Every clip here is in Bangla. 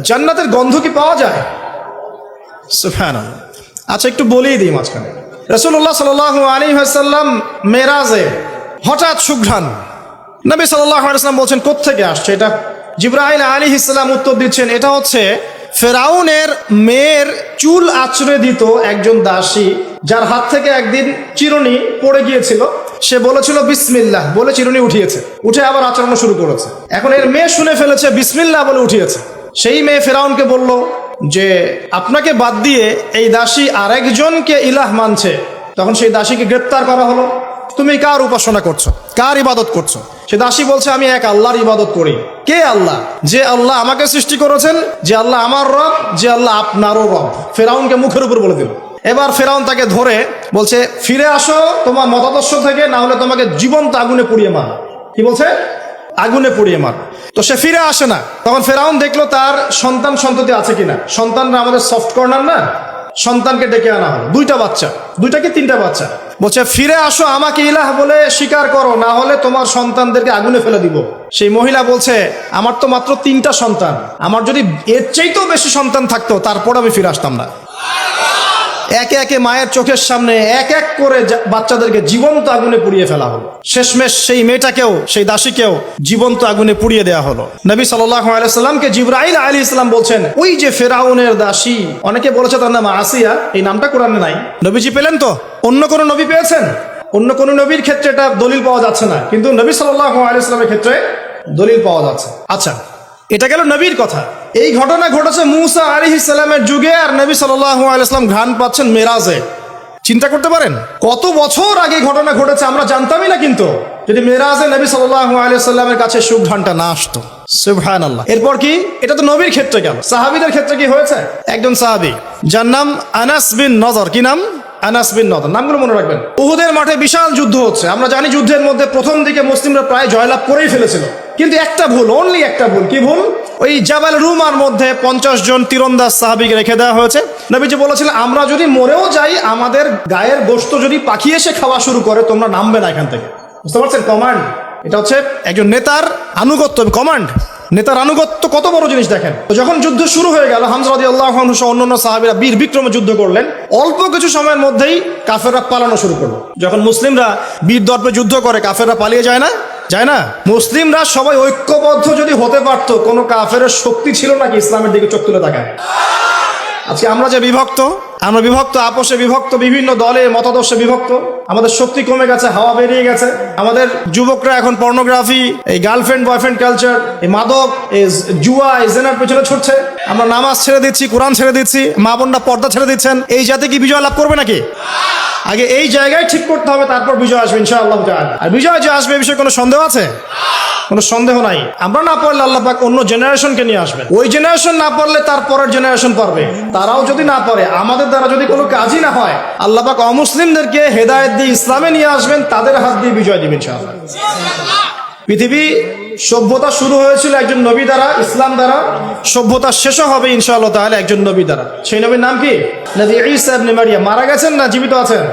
জান্নাতের গন্ধ কি পাওয়া যায়? সুবহানাল্লাহ। আচ্ছা, একটু বলেই দিই মাঝখানে। রাসূলুল্লাহ সাল্লাল্লাহু আলাইহি ওয়াসাল্লাম মেরাজে হঠাৎ সুঘ্রাণ। নবী সাল্লাল্লাহু আলাইহি ওয়াসাল্লাম বলছেন কোত্থেকে আসছে এটা? জিবরাইল আলাইহিস সালাম উত্তর দিচ্ছেন, এটা হচ্ছে ফেরাউনের মেয়ের চুল আঁচড়ে দিত একজন দাসী, যার হাত থেকে একদিন চিরুনি পড়ে গিয়েছিল। সে বলেছিল বিসমিল্লাহ বলে চিরুনি উঠিয়েছে, উঠে আবার আচরণ শুরু করেছে। এখন এর মেয়ে শুনে ফেলেছে বিসমিল্লাহ বলে উঠিয়েছে। সেই মেয়ে ফেরাউনকে বলল যে আপনাকে বাদ দিয়ে এই দাসী আরেকজনকে ইলাহ মানছে। তখন সেই দাসীকে গ্রেপ্তার করা হলো। তুমি কার উপাসনা করছো, কার ইবাদত করছো? সে দাসী বলছে আমি এক আল্লাহর ইবাদত করি। কে আল্লাহ? যে আল্লাহ আমাকে সৃষ্টি করেছেন, যে আল্লাহ আমার রব, যে আল্লাহ আপনারও রব। ফেরাউনকে মুখের উপর বলে দিল। এবার ফেরাউন তাকে ধরে বলছে ফিরে আসো তোমার মতাদর্শ থেকে, না হলে তোমাকে জীবন্ত আগুনে পুড়িয়ে মার। কি বলছে? আগুনে পুড়িয়ে মার। তো সে ফিরে আসে না। তখন ফেরাউন দেখলো তার সন্তান সন্ততি আছে কিনা। সন্তানরা আমাদের সফট কর্নার না। সন্তানকে ডেকে আনা হলো, দুইটা বাচ্চা, দুইটা কি তিনটা বাচ্চা। বলছে ফিরে আসো, আমাকে ইলাহ বলে স্বীকার করো, না হলে তোমার সন্তানদেরকে আগুনে ফেলে দিব। সেই মহিলা বলছে আমার তো মাত্র 3টা সন্তান, আমার যদি এর চাইতেও বেশি সন্তান থাকতো তারপর আমি ফিরে আসতাম না। একে একে মায়ের চোখের সামনে এক এক করে বাচ্চাদেরকে জীবন্ত আগুনে পুড়িয়ে ফেলা হলো। শেষমেশ সেই মেয়েটাকেও, সেই দাসীকেও জীবন্ত আগুনে পুড়িয়ে দেওয়া হলো। নবী সাল্লাল্লাহু আলাইহি ওয়াসাল্লামকে জিবরাইল আলাইহিস সালাম বলছেন ওই যে ফেরাউনের দাসী, অনেকে বলেছে তার নাম আসিয়া, এই নামটা কোরআনে নাই। নবীজি পেলেন তো? অন্য কোন নবী পেয়েছেন? অন্য কোন নবীর ক্ষেত্রে এটা দলিল পাওয়া যাচ্ছে না, কিন্তু নবী সাল্লাল্লাহু আলাইহি ওয়াসাল্লামের ক্ষেত্রে দলিল পাওয়া যাচ্ছে। আচ্ছা, এটা গেল নবীর কথা। এই ঘটনা ঘটেছে মুসা আলাইহিস সালামের যুগে, আর নবী সাল্লাল্লাহু আলাইহি ওয়াসাল্লাম ঘ্রাণ পাচ্ছেন মেরাজে। চিন্তা করতে পারেন কত বছর আগে ঘটনা ঘটেছে, আমরা জানতামই না। কিন্তু যদি মেরাজে নবী সাল্লাল্লাহু আলাইহি ওয়াসাল্লামের কাছে সুঘ্রাণটা না আসতো। সুবহানাল্লাহ। এরপর কি? এটা তো নবীর ক্ষেত্রে গেল। সাহাবীদের ক্ষেত্রে কি হয়েছে? একজন সাহাবী যার নাম আনাস বিন নজর। কি নাম? আনাস বিন নজর। নামগুলো মনে রাখবেন। উহুদের মাঠে বিশাল যুদ্ধ হচ্ছে। আমরা জানি যুদ্ধের মধ্যে প্রথম দিকে মুসলিমরা প্রায় জয়লাভ করেই ফেলেছিল, কিন্তু একটা ভুল, অনলি একটা ভুল। কি ভুল? ওই জাবাল রুমার মধ্যে 50 জন তীরন্দাজ সাহাবীকে রেখে দেওয়া হয়েছে। নবীজি বলেছিলেন আমরা যদি মরেও যাই, আমাদের গায়ের গোশত যদি পাখি এসে খাওয়া শুরু করে, তোমরা নামবে না এখান থেকে। বুঝতে পারছেন? কমান্ড। এটা হচ্ছে একজন নেতার আনুগত্য। কমান্ড, নেতার আনুগত্য কত বড় জিনিস দেখেন। তো যখন যুদ্ধ শুরু হয়ে গেল, হামজা রাদিয়াল্লাহু আনহু সহ অন্যান্য সাহাবীরা বীর বিক্রমে যুদ্ধ করলেন। অল্প কিছু সময়ের মধ্যেই কাফেররা পালানো শুরু করলো। যখন মুসলিমরা বীর দর্পে যুদ্ধ করে, কাফেররা পালিয়ে যায় না? যায় না? মুসলিমরা সবাই ঐক্যবদ্ধ যদি হতে পারতো, কোনো কাফেরের শক্তি ছিল নাকি ইসলামের দিকে চোখ তুলে তাকায়? আজকে আমরা যে বিভক্ত, আমরা বিভক্ত, আপোষে বিভক্ত, বিভিন্ন দলে মতাদর্শে বিভক্ত। আমাদের শক্তি কমে গেছে, হাওয়া বেরিয়ে গেছে। আমাদের যুবকরা এখন পর্নোগ্রাফি, এই গার্লফ্রেন্ড বয়ফ্রেন্ড কালচার, এই মাদক, এই জুয়া, এই জেনার পেছনে ছুটছে। আমরা নামাজ ছেড়ে দিচ্ছি, কোরআন ছেড়ে দিচ্ছি, মা বোনরা পর্দা ছেড়ে দিচ্ছেন। এই জাতি কি বিজয় লাভ করবে নাকি? আগে এই জায়গায় ঠিক করতে হবে, তারপর বিজয় আসবে ইনশাআল্লাহ তাআলা। আর বিজয় যে আসবে, এই বিষয়ে কোনো সন্দেহ আছে? কোনো সন্দেহ নাই। আমরা না পারলে আল্লাহ পাক অন্য জেনারেশনকে নিয়ে আসবেন। ওই জেনারেশন না পারলে তার পরের জেনারেশন পারবে। তারাও যদি না পারে, আমাদের দ্বারা যদি কোনো কাজই না হয়, আল্লাহ পাক অমুসলিমদেরকে হেদায়েত দিয়ে ইসলামে নিয়ে আসবেন, তাদের হাত দিয়ে বিজয় দিবেন ইনশাআল্লাহ। পৃথিবী সভ্যতা শুরু হয়েছিল একজন নবী দ্বারা, ইসলাম দ্বারা। সভ্যতা শেষও হবে ইনশাআল্লাহ তাআলা একজন নবী দ্বারা। সেই নবীর নাম কি? নবী ঈসা ইবনে মারইয়াম। মারা গেছেন না জীবিত আছেন?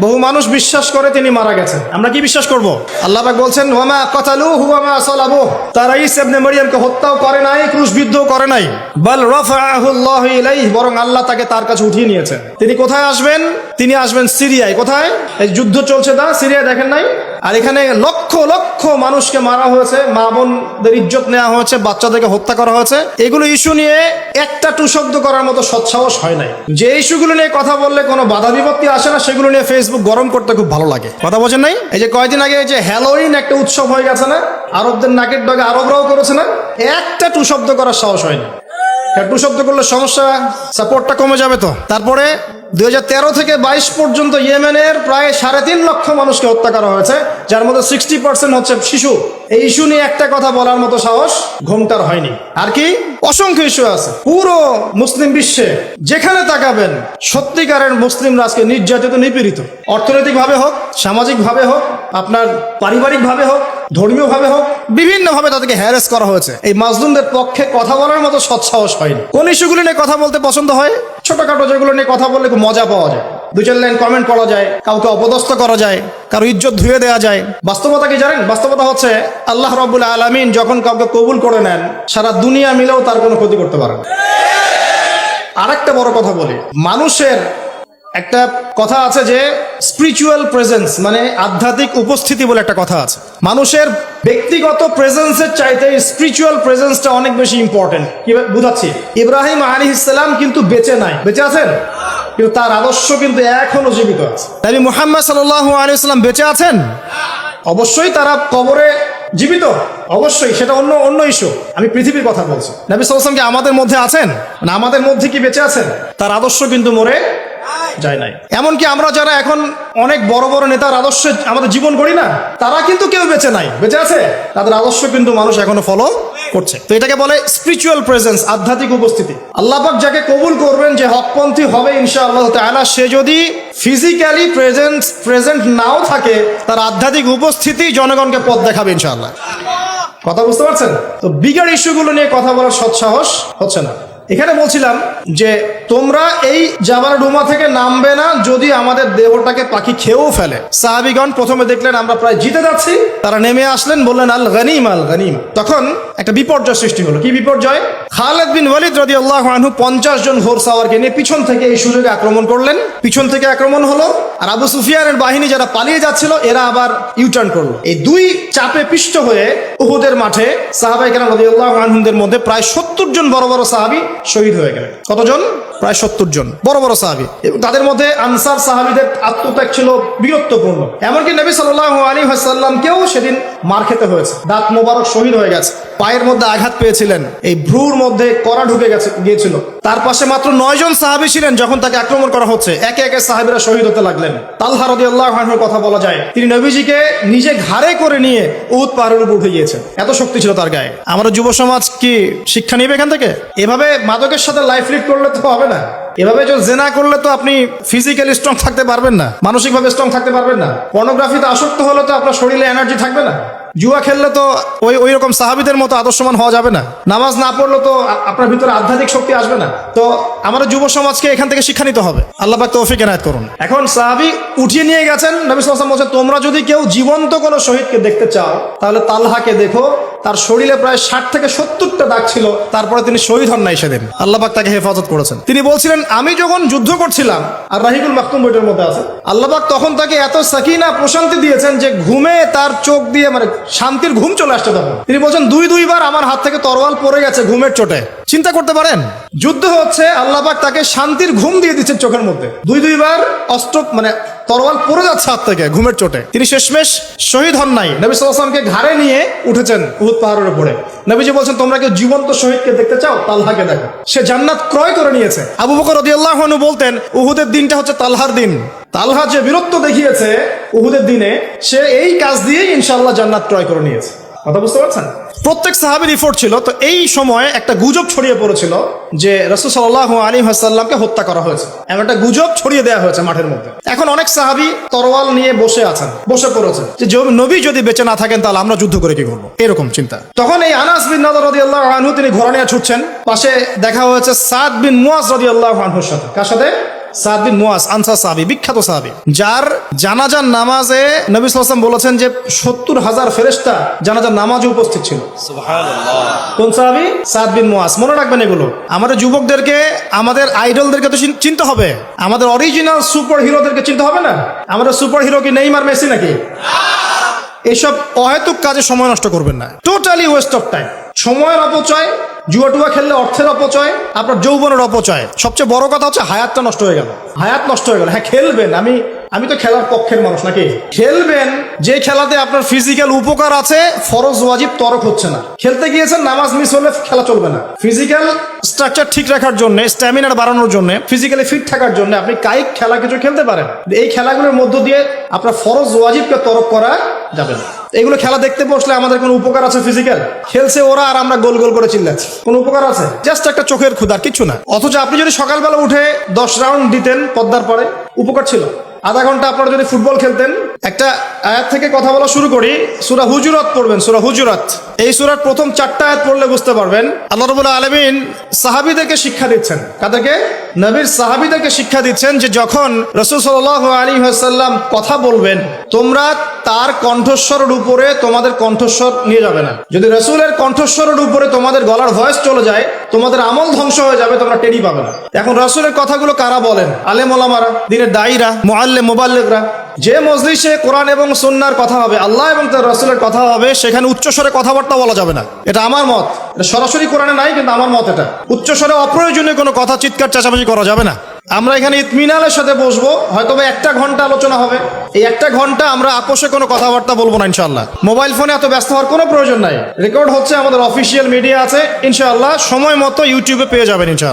বহু মানুষ বিশ্বাস করে তিনি মারা গেছেন। আমরা কি বিশ্বাস করব? আল্লাহ পাক বলছেন ওয়ামা কাতালুহু ওয়ামা সালাবুহু, তারা ঈসা ইবনে মারইয়ামকে হত্যাও করে নাই, ক্রুশবিদ্ধও করে নাই। বাল রাফাআহু আল্লাহু ইলাইহি, বরং আল্লাহ তাকে তার কাছে উঠিয়ে নিয়েছেন। তিনি কোথায় আসবেন? তিনি আসবেন সিরিয়ায়। কোথায়? এই যুদ্ধ চলছে না সিরিয়ায়, দেখেন নাই? আর এখানে লক্ষ লক্ষ মানুষকে মারা হয়েছে, মা বোনদের ইজ্জত নেওয়া হয়েছে, বাচ্চাদেরকে হত্যা করা হয়েছে। এগুলো ইস্যু নিয়ে একটা টু শব্দ করার মতো সৎসাহস হয় নাই। যে ইস্যুগুলো নিয়ে কথা বললে কোনো বাধা বিপত্তি আসে না, সেগুলো নিয়ে ফেসবুক গরম করতে খুব ভালো লাগে। কথা বোঝেন নাই? এই যে কয়েকদিন আগে যে হ্যালোইন একটা উৎসব হয়ে গেছে না, আরবদের নাকের ডগে আরবরাও করেছে না, একটা টু শব্দ করার সাহস হয়নি। টু শব্দ করলে সমস্যা, সাপোর্টটা কমে যাবে। তো তারপরে 2013 থেকে 22 পর্যন্ত ইয়েমেনের প্রায় 3.5 লক্ষ মানুষকে হত্যা করা হয়েছে, যার মধ্যে 60% হচ্ছে শিশু। এই ইস্যু নিয়ে একটা কথা বলার মতো সাহস ঘোমটার হয়নি। আর কি অসংখ্য ইস্যু আছে পুরো মুসলিম বিশ্বে, যেখানে তাকাবেন সত্যিকারের মুসলিমরা আজকে নির্যাতিত, নিপীড়িত। অর্থনৈতিক ভাবে হোক, সামাজিক ভাবে হোক, আপনার পারিবারিক ভাবে হোক, ধর্মীয় ভাবে হোক, বিভিন্ন ভাবে তাদেরকে হ্যারাস করা হয়েছে। এই মাজলুমদের পক্ষে কথা বলার মতো সৎসাহস হয়নি। কোন ইস্যুগুলো নিয়ে কথা বলতে পছন্দ হয়? ছোটখাটো যেগুলো নিয়ে কথা বললে খুব মজা পাওয়া যায়। দুই চার লাইন কমেন্ট করা যায়, কাউকে অপদস্থ করা যায়, কারো ইজ্জত ধুয়ে দেওয়া যায়। বাস্তবতা কি জানেন? বাস্তবতা হচ্ছে আল্লাহ রাব্বুল আলামিন যখন কাউকে কবুল করে নেন, সারা দুনিয়া মিলেও তার কোনো ক্ষতি করতে পারে না। আরেকটা বড় কথা বলি, মানুষের একটা কথা আছে যে স্পিরিচুয়াল প্রেজেন্স, মানে আধ্যাত্মিক উপস্থিতি বলে একটা কথা আছে। মানুষের ব্যক্তিগত প্রেজেন্সের চাইতে স্পিরিচুয়াল প্রেজেন্সটা অনেক বেশি ইম্পর্টেন্ট। কি বুঝাচ্ছি? ইব্রাহিম আলাইহিস সালাম কিন্তু বেঁচে নাই, বেঁচে আছেন, কিন্তু তার আদর্শ কিন্তু এখনো জীবিত আছে। নবী মুহাম্মদ সাল্লাল্লাহু আলাইহি ওয়াসাল্লাম বেঁচে আছেন, অবশ্যই তারা কবরে জীবিত, অবশ্যই সেটা অন্য ইস্যু। আমি পৃথিবীর কথা বলছি। নবী সাল্লাল্লাহু আলাইহি ওয়াসাল্লাম কি আমাদের মধ্যে আছেন? না, আমাদের মধ্যে কি বেঁচে আছেন? তার আদর্শ কিন্তু মরে যায় নাই। এমনকি আমরা যারা এখন অনেক বড় বড় নেতার আদর্শে আমাদের জীবন করি না, তারা কিন্তু কেউ বেঁচে নাই, বেঁচে আছে, তাদের আদর্শ কিন্তু মানুষ এখনো ফলো করছে। তো এটাকে বলে স্পিরিচুয়াল প্রেজেন্স, আধ্যাত্মিক উপস্থিতি। আল্লাহ পাক যাকে কবুল করবেন, যে হকপন্থী হবে ইনশাআল্লাহ তাআলা, সে যদি ফিজিক্যালি প্রেজেন্ট নাও থাকে, তার আধ্যাত্মিক উপস্থিতি জনগণকে পথ দেখাবে ইনশাআল্লাহ। কথা বুঝতে পারছেন? তো বিগার ইস্যুগুলো নিয়ে কথা বলার সৎসাহস হচ্ছে না। এখানে বলছিলাম যে তোমরা এই জাবাল রুমা থেকে নামবে না যদি আমাদের দেহটাকে পাখি খেয়েও ফেলে। সাহাবীগণ প্রথমে দেখলেন আমরা প্রায় জিতে যাচ্ছি, তারা নেমে আসলেন, বললেন আল গনিম আল গনিম। তখন একটা বিপর্যয় সৃষ্টি হলো। কি বিপর্যয়? খালিদ বিন ওয়ালিদ রাদিয়াল্লাহু আনহু 50 জন ঘোড়সাওয়ারকে নিয়ে পিছন থেকে এই সুযোগে আক্রমণ করলেন। পিছন থেকে আক্রমণ হলো, আর আবু সুফিয়ানের বাহিনী যারা পালিয়ে যাচ্ছিল এরা আবার ইউটার্ন করলো। এই দুই চাপে পিষ্ট হয়ে উহুদের মাঠে সাহাবায়ে কেরাম রাদিয়াল্লাহু আনহুদের মধ্যে প্রায় 70 জন বড় বড় সাহাবী শহীদ হয়ে গেলেন। কতজন? প্রায় 70 জন বড় বড় সাহাবী। এবং তাদের মধ্যে আনসার সাহাবীদের আত্মত্যাগ ছিল বীরত্বপূর্ণ। এমনকি নবী সাল্লাল্লাহু আলাইহি ওয়াসাল্লামকেও সেদিন মার খেতে হয়েছে, দাঁত মোবারক শহীদ হয়ে গেছে, পায়ের মধ্যে আঘাত পেয়েছিলেন, এই ভ্রুর মধ্যে কড়া ঢুকে গিয়েছিল। তার পাশে মাত্র 9 জন সাহাবী ছিলেন যখন তাকে আক্রমণ করা হচ্ছে। একে একে সাহাবীরা শহীদ হতে লাগলেন। তালহা রাদিয়াল্লাহু আনহুর কথা বলা যায়, তিনি নবীজিকে নিজে ঘাড়ে করে নিয়ে উহুদ পাহাড়ের উপর উঠে গিয়েছেন, এত শক্তি ছিল তার গায়ে। আমাদের যুব সমাজ কি শিক্ষা নেবে এখান থেকে? এভাবে মাদকের সাথে লাইফ লিড করলে তো হবে না। এভাবে যদি জেনা করলে তো আপনি ফিজিক্যালি স্ট্রং থাকতে পারবেন না, মানসিকভাবে স্ট্রং থাকতে পারবেন না। পর্নোগ্রাফিতে আসক্ত হলে তো আপনার শরীরে এনার্জি থাকবে না। জুয়া খেললে তো ওই রকম সাহাবীদের মতো আদর্শমান হওয়া যাবে না। নামাজ না পড়লে তো আপনার ভিতরে আধ্যাত্মিক শক্তি আসবে না। তো আমাদের যুব সমাজকে এখান থেকে শিক্ষা নিতে হবে। আল্লাহ পাক তৌফিক এনায়েত করুন। এখন সাহাবী উঠিয়ে নিয়ে গেছেন। নবী সাল্লাল্লাহু আলাইহি ওয়াসাল্লাম বলেছেন, তোমরা যদি কেউ জীবন্ত কোনো শহীদকে দেখতে চাও তাহলে তালহাকে দেখো, তার শরীরে প্রায় 60 থেকে 70টা দাগ ছিল, তারপরে তিনি শহীদ হন নাই সেদিন। আল্লাহ পাক তাকে হেফাজত করেছেন। তিনি বলছিলেন, আমি যখন যুদ্ধ করছিলাম, আর রাহিকুল মাকতুম বইটার মধ্যে আছে, আল্লাহ পাক তখন তাকে এত সাকিনা প্রশান্তি দিয়েছেন যে ঘুমে তার চোখ দিয়ে মানে শান্তির ঘুম চলে আসছে। তখন তিনি বলছেন, দুইবার আমার হাত থেকে তরোয়াল পড়ে গেছে ঘুমের চোটে। চিন্তা করতে পারেন, যুদ্ধ হচ্ছে, আল্লাহ পাক তাকে শান্তির ঘুম দিয়ে দিচ্ছেন চোখের মধ্যে। দুইবার অস্ত্র মানে তরোয়াল পড়ে যাচ্ছে হাত থেকে ঘুমের চোটে। তিনি শেষমেশ শহীদ হন নাই। নবী সাল্লাল্লাহু আলাইহি ওয়াসাল্লামকে ঘাড়ে নিয়ে উঠেছেন উহুদ পাহাড়ের উপরে। নবীজি বলছেন, তোমরা কেউ জীবন্ত শহীদকে দেখতে চাও, তালহাকে দেখো, সে জান্নাত ক্রয় করে নিয়েছে। আবু বকর রাদিয়াল্লাহু আনহু বলতেন, উহুদের দিনটা হচ্ছে তালহার দিন। তালহা যে বীরত্ব দেখিয়েছে উহুদের দিনে, সে এই কাজ দিয়েই ইনশাআল্লাহ জান্নাত ক্রয় করে নিয়েছে। কথা বুঝতে পারছেন? প্রত্যেক সাহাবীর রিপোর্ট ছিল। তো এই সময় একটা গুজব ছড়িয়ে পড়েছিল যে রাসূল সাল্লাল্লাহু আলাইহি ওয়াসাল্লামকে হত্যা করা হয়েছে, এমন একটা গুজব ছড়িয়ে দেওয়া হয়েছে মাঠের মধ্যে। এখন অনেক সাহাবী তরোয়াল নিয়ে বসে পড়েছেন যে নবী যদি বেঁচে না থাকেন তাহলে আমরা যুদ্ধ করে কি করবো, এরকম চিন্তা। তখন এই আনাস বিন নাদর রাদিয়াল্লাহু আনহু তিনি ঘোড়া নিয়ে ছুটছেন। পাশে দেখা হয়েছে সাদ বিন মুয়াজ রাদিয়াল্লাহু আনহুর সাথে। কার সাথে? সাদ বিন মুয়াজ, আনসার সাহাবী, বিখ্যাত সাহাবী, যার জানাজার নামাজে নবী সাল্লাল্লাহু আলাইহি ওয়াসাল্লাম বলেছেন যে 70,000 ফেরেশতা জানাজার নামাজে উপস্থিত ছিল। সুবহানাল্লাহ। কোন সাহাবী? সাদ বিন মুয়াজ। মনে রাখবেন এগুলো। আমাদের যুবকদেরকে, আমাদের আইডলদেরকে তো চিনতে হবে, আমাদের অরিজিনাল সুপার হিরোদেরকে চিনতে হবে না। আমাদের সুপার হিরো কি নেইমার, মেসি নাকি? এইসব অহেতুক কাজে সময় নষ্ট করবেন না, টোটালি ওয়েস্ট অফ টাইম। সময়ের অপচয়, জুয়া খেললে অর্থের অপচয়, আপনার যৌবনের অপচয়। সবচেয়ে বড় কথা হচ্ছে হায়াতটা নষ্ট হয়ে গেল। হায়াত নষ্ট হয়ে গেল। হ্যাঁ, খেলবেন, আমি তো খেলার পক্ষের মানুষ নাকি। খেলবেন যে খেলাতে আপনার ফিজিক্যাল উপকার আছে, ফরজ ওয়াজিব তরক হচ্ছে না। খেলতে গিয়েছেন, নামাজ মিস হলে খেলা চলবে না। ফিজিক্যাল স্ট্রাকচার ঠিক রাখার জন্য, স্ট্যামিনা বাড়ানোর জন্য, ফিজিক্যালি ফিট থাকার জন্য আপনি কায়িক খেলা কিছু খেলতে পারেন। এই খেলাগুলোর মধ্য দিয়ে আপনার ফরজ ওয়াজিবকে তরক করা যাবে না। এগুলো খেলা দেখতে বসলে আমাদের কোনো উপকার আছে? ফিজিক্যাল খেলছে ওরা আর আমরা গোল গোল করে চিল্লাচ্ছি, কোনো উপকার আছে? জাস্ট একটা চোখের ক্ষুধার, কিছু না। অথচ আপনি যদি সকালবেলা উঠে 10 রাউন্ড দিতেন পদ্মার পরে, উপকার ছিল। আধা ঘন্টা আপনারা যদি ফুটবল খেলতেন, একটা আয়াত থেকে কথা বলা শুরু করি। সূরা হুজুরাত পড়বেন, সূরা হুজুরাত। এই সূরার প্রথম 4টা আয়াত পড়লে বুঝতে পারবেন আল্লাহ রাব্বুল আলামিন সাহাবীদেরকে শিক্ষা দিচ্ছেন। কাদেরকে? নবীর সাহাবীদেরকে শিক্ষা দিচ্ছেন যে যখন রাসূল সাল্লাল্লাহু আলাইহি ওয়াসাল্লাম কথা বলবেন, তোমরা তার কণ্ঠস্বরের উপরে তোমাদের কণ্ঠস্বর নিয়ে যাবে না। যদি রাসূলের কণ্ঠস্বরের উপরে তোমাদের গলার ভয়েস চলে যায়, তোমাদের আমল ধ্বংস হয়ে যাবে, তোমরা টেরি পাবে না। এখন রাসূলের কথাগুলো কারা বলেন? আলেম ওলামারা, দ্বীনের দায়ীরা, মুআল্লিম, মুবাল্লিগরা। যে মজলিসে কোরআন এবং সুন্নাহর কথা হবে, আল্লাহ এবং তার রাসূলের কথা হবে, সেখানে উচ্চস্বরে কথাবার্তা বলা যাবে না। এটা আমার মত। এটা সরাসরি কোরআনে নাই, কিন্তু আমার মত এটা। উচ্চস্বরে অপ্রয়োজনীয় কোনো কথা চিৎকার চেঁচামেচি করা যাবে না। আমরা এখানে ইতমিনানের সাথে বসবো, হয়তো 1 ঘন্টা আলোচনা হবে। এই 1 ঘন্টা আমরা আপোষে কোনো কথাবার্তা বলবো না ইনশাআল্লাহ। মোবাইল ফোনে এত ব্যস্ত হওয়ার কোনো প্রয়োজন নাই। রেকর্ড হচ্ছে, আমাদের অফিসিয়াল মিডিয়া আছে ইনশাআল্লাহ, সময় মতো ইউটিউবে পেয়ে যাবেন ইনশাআল্লাহ।